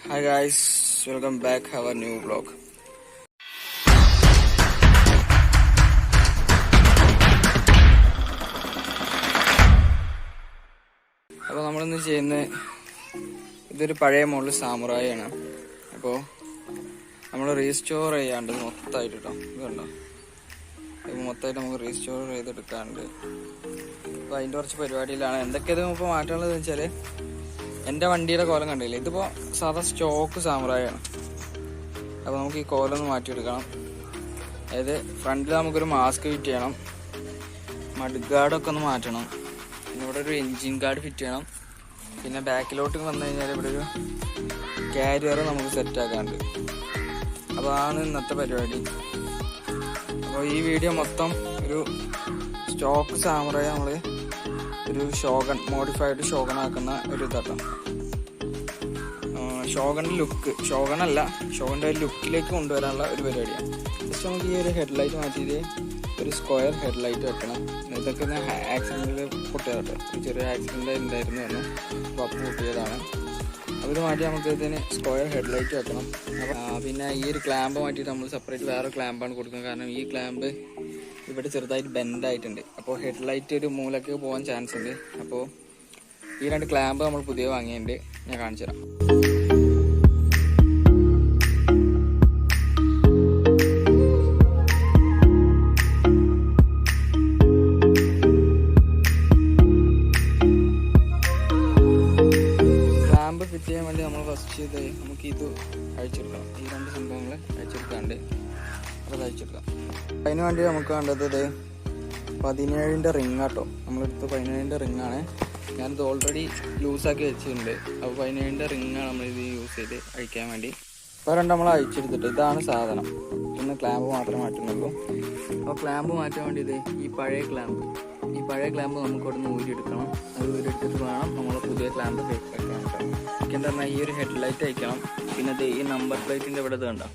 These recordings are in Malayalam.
Hi guys, welcome back our new vlog. അപ്പോൾ നമ്മളിന്ന് ചെയ്യുന്ന ഇതൊരു പഴയ മോഡൽ സാമുറായി ആണ്. അപ്പോൾ നമ്മൾ റീസ്റ്റോർ ചെയ്യാണ്ട് മൊത്തമായിട്ട് കേട്ടോ, ഇത് കണ്ടോ, ഇത് മൊത്തമായിട്ട് നമുക്ക് റീസ്റ്റോർ ചെയ്തെടുക്കാണ്ട്. അപ്പോൾ അതിൻ്റെ കുറച്ച് പരിപാടിയിലാണ്. എന്തൊക്കെയത് ഇപ്പോൾ മാറ്റാനുള്ളതെന്ന് വെച്ചാൽ, എൻ്റെ വണ്ടിയുടെ കോലം കണ്ടില്ലേ, ഇതിപ്പോൾ സാധാ സ്റ്റോക്ക് സാമുറായാണ്. അപ്പോൾ നമുക്ക് ഈ കോലൊന്ന് മാറ്റിയെടുക്കണം. അതായത് ഫ്രണ്ടിൽ നമുക്കൊരു മാസ്ക് ഫിറ്റ് ചെയ്യണം, മഡ് ഗാർഡൊക്കെ ഒന്ന് മാറ്റണം, പിന്നെ ഇവിടെ ഒരു എൻജിൻ ഗാർഡ് ഫിറ്റ് ചെയ്യണം, പിന്നെ ബാക്കിലോട്ട് വന്നു കഴിഞ്ഞാൽ ഇവിടെ ഒരു കാരിയർ നമുക്ക് സെറ്റാക്കാനുണ്ട്. അപ്പോൾ അതാണ് ഇന്നത്തെ പരിപാടി. അപ്പോൾ ഈ വീഡിയോ മൊത്തം ഒരു സ്റ്റോക്ക് സാമുറായി നമ്മൾ ഒരു ഷോഗൺ, മോഡിഫൈഡ് ഷോഗൺ ആക്കുന്ന ഒരു ഇതാട്ടോ. ഷോഗൻ്റെ ലുക്ക്, ഷോഗണല്ല, ഷോഗൻ്റെ ലുക്കിലേക്ക് കൊണ്ടുവരാനുള്ള ഒരു പരിപാടിയാണ്. ജസ്റ്റ് നമുക്ക് ഈ ഒരു ഹെഡ്ലൈറ്റ് മാറ്റിയിട്ട് ഒരു സ്ക്വയർ ഹെഡ്ലൈറ്റ് വെക്കണം. ഇതൊക്കെ ആക്സിഡൻറ്റിൽ പൊട്ടിയതാട്ടോ, ചെറിയ ആക്സിഡൻ്റ് ഉണ്ടായിരുന്നു എന്ന്, അപ്പോൾ പൊട്ടിയതാണ്. അത് മാറ്റി നമുക്ക് ഇതിന് സ്ക്വയർ ഹെഡ്ലൈറ്റ് വെക്കണം. പിന്നെ ഈ ഒരു ക്ലാമ്പ് മാറ്റിയിട്ട് നമ്മൾ സെപ്പറേറ്റ് വേറെ ക്ലാമ്പാണ് കൊടുക്കുന്നത്. കാരണം ഈ ക്ലാമ്പ് ഇവിടെ ചെറുതായിട്ട് ബെൻഡായിട്ടുണ്ട്. അപ്പോൾ ഹെഡ്ലൈറ്റ് ഒരു മൂലക്ക് പോകാൻ ചാൻസ് ഉണ്ട്. അപ്പോൾ ഈ രണ്ട് ക്ലാമ്പ് നമ്മൾ പുതിയ വാങ്ങിയിട്ടുണ്ട്, ഞാൻ കാണിച്ചു തരാം. ക്ലാമ്പ് ഫിറ്റ് ചെയ്യാൻ വേണ്ടി നമ്മൾ ഫസ്റ്റ് ഇത് നമുക്ക് ഇത് അഴിച്ചെടുക്കണം. ഈ രണ്ട് സംഭവങ്ങൾ അഴിച്ചെടുക്കാണ്ട് അത് അഴിച്ചെടുക്കാം. അതിന് വേണ്ടി നമുക്ക് വേണ്ടത് ഇത് 17-ൻ്റെ റിങ് ആട്ടോ. നമ്മളെടുത്ത് 17-ൻ്റെ റിങ്ങാണ്. ഞാനിത് ഓൾറെഡി ലൂസാക്കി വെച്ചിട്ടുണ്ട്. അപ്പോൾ 17-ൻ്റെ റിങ്ങാണ് നമ്മളിത് യൂസ് ചെയ്ത് അഴിക്കാൻ വേണ്ടി. അപ്പോൾ രണ്ട് നമ്മൾ അഴിച്ചെടുത്തിട്ട് ഇതാണ് സാധനം. ഇന്ന് ക്ലാമ്പ് മാത്രമേ മാറ്റുന്നുള്ളൂ. അപ്പോൾ ക്ലാമ്പ് മാറ്റാൻ വേണ്ടി ഇത് ഈ പഴയ ക്ലാമ്പ് നമുക്ക് ഇവിടെ നിന്ന് ഊരിയെടുക്കണം. അത് ഊരിയെടുത്തിട്ട് വേണം നമ്മൾ പുതിയ ക്ലാമ്പ് വെക്കാൻ കേട്ടോ. എന്താ പറഞ്ഞാൽ ഈ ഒരു ഹെഡ്ലൈറ്റ് അയക്കണം. പിന്നെ ഇത് ഈ നമ്പർ പ്ലേറ്റിൻ്റെ ഇവിടെ ഇത് കണ്ടോ,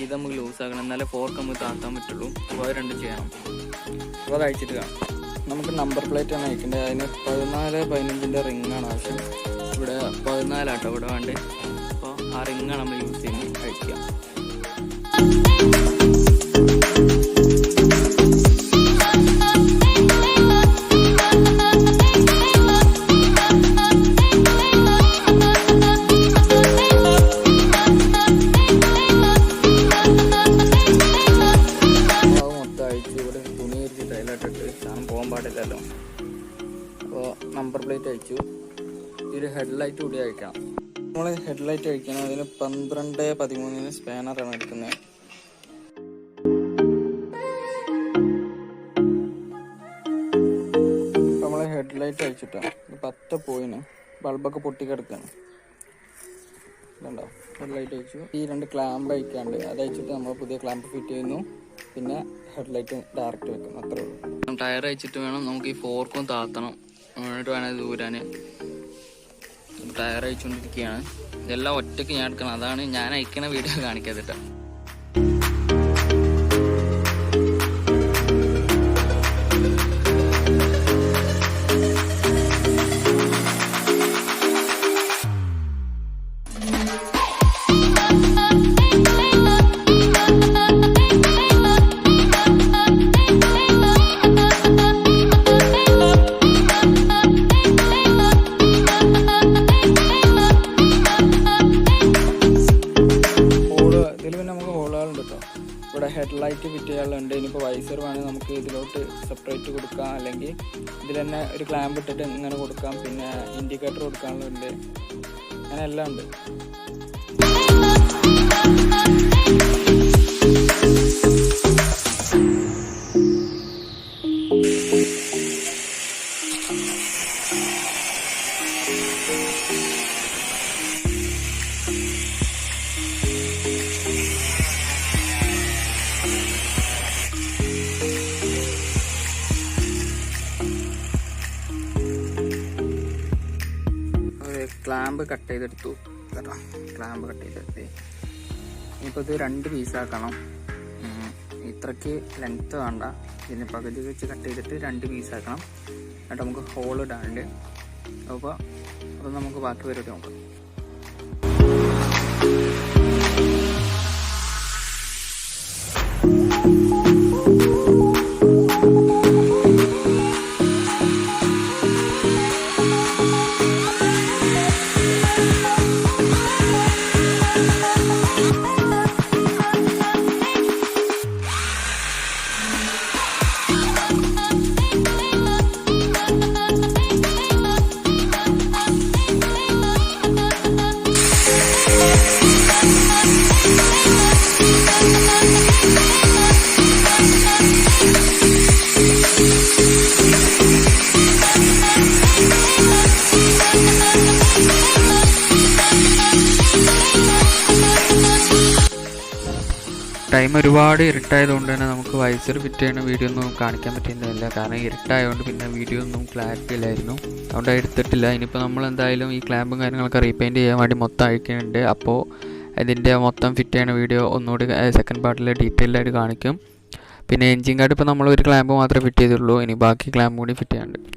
ഇത് നമുക്ക് ലൂസാക്കണം, എന്നാലേ ഫോർക്ക് നമുക്ക് താത്താൻ പറ്റുള്ളൂ. അപ്പോൾ അത് രണ്ടും ചെയ്യണം. അപ്പോൾ അത് അയച്ചിട്ട് കാണാം. നമുക്ക് നമ്പർ പ്ലേറ്റാണ് അയക്കേണ്ടത്. അതിന് 14-15-ൻ്റെ റിങ്ങാണ് ആവശ്യം. ഇവിടെ 14 ആട്ടോ ഇവിടെ വേണ്ടത്. അപ്പോൾ ആ റിങ്ങാണ് നമ്മൾ യൂസ് ചെയ്യുന്നത്, അയക്കുക. പോകാൻ പാടില്ലല്ലോ. അപ്പോൾ നമ്പർ പ്ലേറ്റ് അയച്ചു. ഈ ഒരു ഹെഡ്ലൈറ്റ് കൂടി അയക്കണം. നമ്മൾ ഹെഡ്ലൈറ്റ് അയക്കണം. അതിന് 12-13 സ്പാനറാണ് എടുക്കുന്നത്. അപ്പോൾ നമ്മൾ ഹെഡ്ലൈറ്റ് അയച്ചിട്ടാണ് 10 പോയിന് ബൾബൊക്കെ പൊട്ടിക്കിടക്കുകയാണ്. ഇതുണ്ടോ, ഹെഡ്ലൈറ്റ് അയച്ചു. ഈ രണ്ട് ക്ലാമ്പ് അയക്കാണ്ട് അത് അയച്ചിട്ട് നമ്മൾ പുതിയ ക്ലാമ്പ് ഫിറ്റ് ചെയ്യുന്നു. പിന്നെ ഹെഡ്ലൈറ്റ് ഡയറക്റ്റ് വെക്കും, അത്രേ ഉള്ളൂ. ടയർ അയച്ചിട്ട് വേണം നമുക്ക് ഈ ഫോർക്കും താത്തണം, എന്നിട്ട് വേണം ഇത് ഊരാൻ. ടയർ അയച്ചുകൊണ്ടിരിക്കുകയാണ്. ഇതെല്ലാം ഒറ്റയ്ക്ക് ഞാൻ എടുക്കണം. അതാണ് ഞാൻ അയക്കണ വീഡിയോ കാണിക്കാതിട്ട്. ഇവിടെ ഹെഡ്ലൈറ്റ് ഫിറ്റ് ചെയ്യാനുണ്ട്. ഇനിയിപ്പോൾ വൈസർ വേണമെങ്കിൽ നമുക്ക് ഇതിലോട്ട് സെപ്പറേറ്റ് കൊടുക്കാം, അല്ലെങ്കിൽ ഇതിൽ തന്നെ ഒരു ക്ലാമ്പ് ഇട്ടിട്ട് ഇങ്ങനെ കൊടുക്കാം. പിന്നെ ഇൻഡിക്കേറ്റർ കൊടുക്കാനുള്ളതുണ്ട്, അങ്ങനെ എല്ലാം ഉണ്ട്. ക്ലാമ്പ് കട്ട് ചെയ്തെടുത്തു കേട്ടോ, ക്ലാമ്പ് കട്ട് ചെയ്തെടുത്ത്. ഇനിയിപ്പോൾ ഇത് 2 പീസാക്കണം. ഇത്രയ്ക്ക് ലെങ്ത്ത് വേണ്ട, ഇതിന് പകുതി വെച്ച് കട്ട് ചെയ്തിട്ട് 2 പീസാക്കണം. എന്നിട്ട് നമുക്ക് ഹോൾ ഇടാനുണ്ട്. അപ്പോൾ നമുക്ക് ബാക്കി പരിപാടി നോക്കാം. ടൈം ഒരുപാട് ഇരുട്ടായതുകൊണ്ട് തന്നെ നമുക്ക് വൈസർ ഫിറ്റ് ചെയ്യുന്ന വീഡിയോ ഒന്നും കാണിക്കാൻ പറ്റുന്നില്ല. കാരണം ഇരുട്ടായതുകൊണ്ട് പിന്നെ വീഡിയോ ഒന്നും ക്ലാരിറ്റി ഇല്ലായിരുന്നു, അതുകൊണ്ട് എടുത്തിട്ടില്ല. ഇനിയിപ്പോൾ നമ്മൾ എന്തായാലും ഈ ക്ലാമ്പും കാര്യങ്ങളൊക്കെ റീപെയിൻറ്റ് ചെയ്യാൻ വേണ്ടി മൊത്തം അയക്കുന്നുണ്ട്. അപ്പോൾ ഇതിൻ്റെ മൊത്തം ഫിറ്റ് ചെയ്യുന്ന വീഡിയോ ഒന്നുകൂടി സെക്കൻഡ് പാർട്ടിൽ ഡീറ്റെയിൽഡ് ആയിട്ട് കാണിക്കും. പിന്നെ എൻജിൻ കാർഡ് ഇപ്പോൾ നമ്മൾ ഒരു ക്ലാമ്പ് മാത്രമേ ഫിറ്റ് ചെയ്തിട്ടുള്ളൂ, ഇനി ബാക്കി ക്ലാമ്പ് കൂടി ഫിറ്റ് ചെയ്യാനുണ്ട്.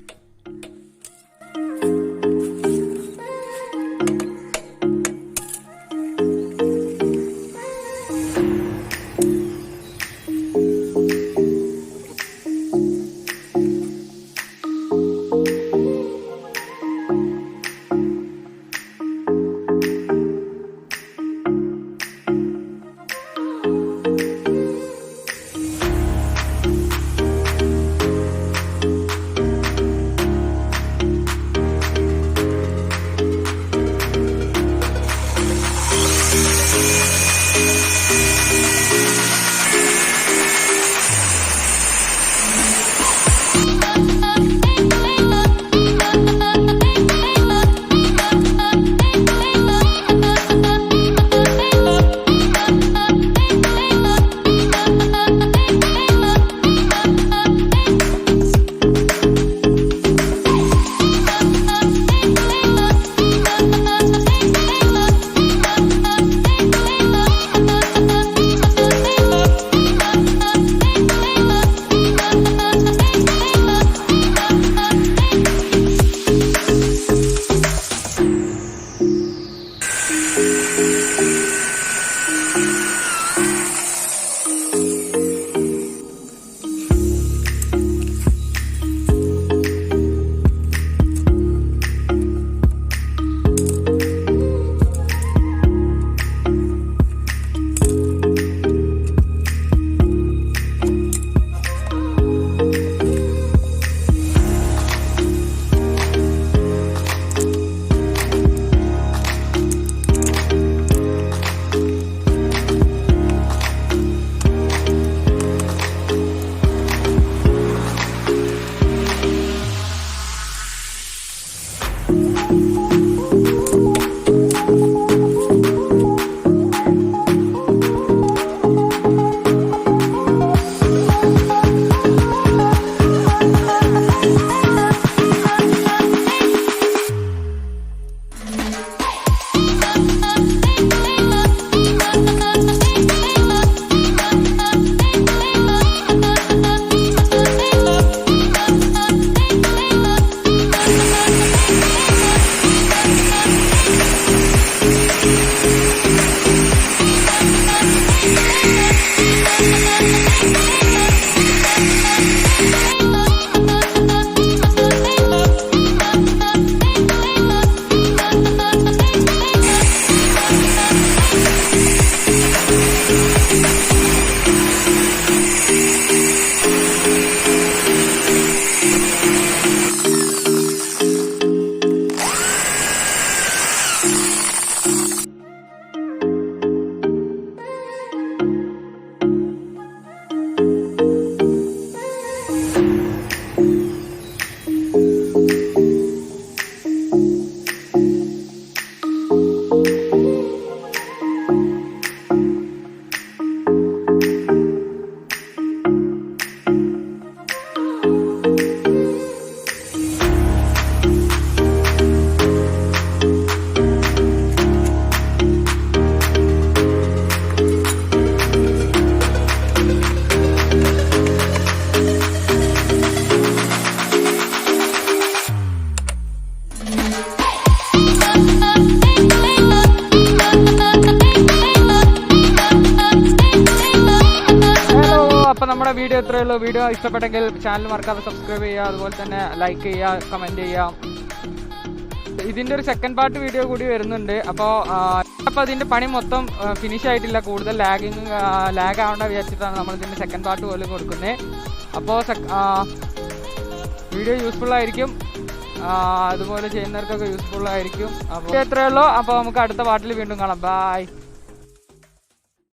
നമ്മുടെ വീഡിയോ ഇത്രയേ ഉള്ളൂ. വീഡിയോ ഇഷ്ടപ്പെട്ടെങ്കിൽ ചാനൽ മറക്കാതെ സബ്സ്ക്രൈബ് ചെയ്യുക, അതുപോലെ തന്നെ ലൈക്ക് ചെയ്യുക, കമൻറ്റ് ചെയ്യുക. ഇതിൻ്റെ ഒരു സെക്കൻഡ് പാർട്ട് വീഡിയോ കൂടി വരുന്നുണ്ട്. അപ്പോൾ അതിൻ്റെ പണി മൊത്തം ഫിനിഷ് ആയിട്ടില്ല, കൂടുതൽ ലാഗ് ആവേണ്ട വിചാരിച്ചിട്ടാണ് നമ്മൾ ഇതിൻ്റെ സെക്കൻഡ് പാർട്ട് പോലും കൊടുക്കുന്നത്. അപ്പോൾ വീഡിയോ യൂസ്ഫുള്ളായിരിക്കും, അതുപോലെ ചെയ്യുന്നവർക്കൊക്കെ യൂസ്ഫുള്ളായിരിക്കും. അപ്പോൾ ഇത്രയേ ഉള്ളൂ. അപ്പോൾ നമുക്ക് അടുത്ത പാർട്ടിൽ വീണ്ടും കാണാം. ബൈ.